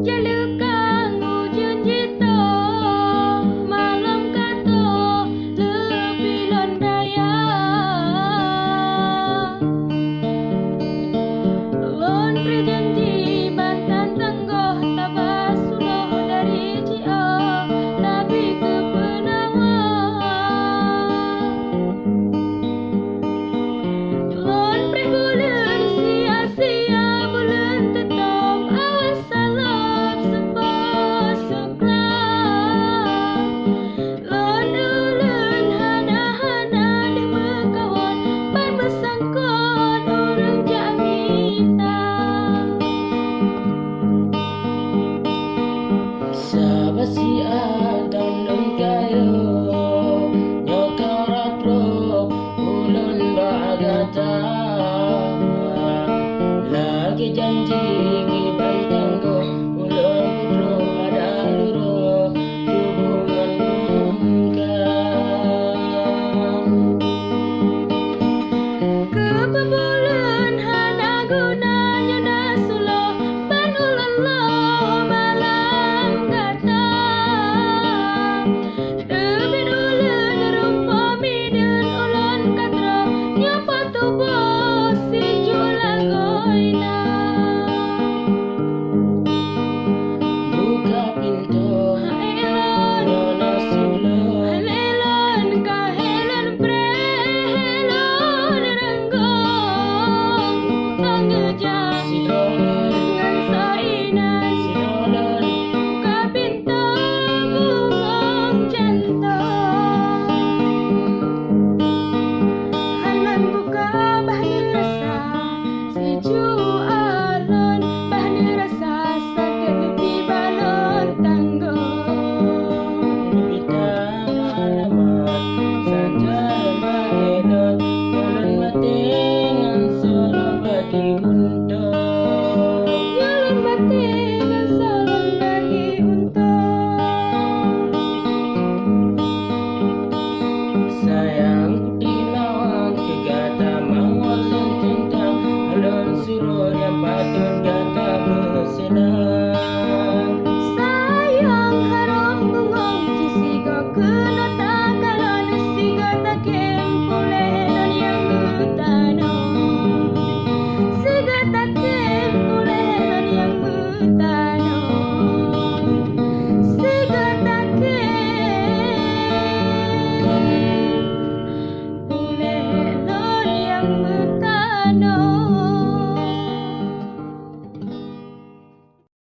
Jalukang ujun jito malam kato lebih londaya lon prejanji bantan tanggoh tabasuloh dari cio nabi ke penawa lon prebulan sia-sia bulan tetap awas salam sepasuklah lon ulun hana-hana di mekawan pan mesangkon orang jamita Sabasi adang dan kayo nyokaratro ulun bagata lagi janji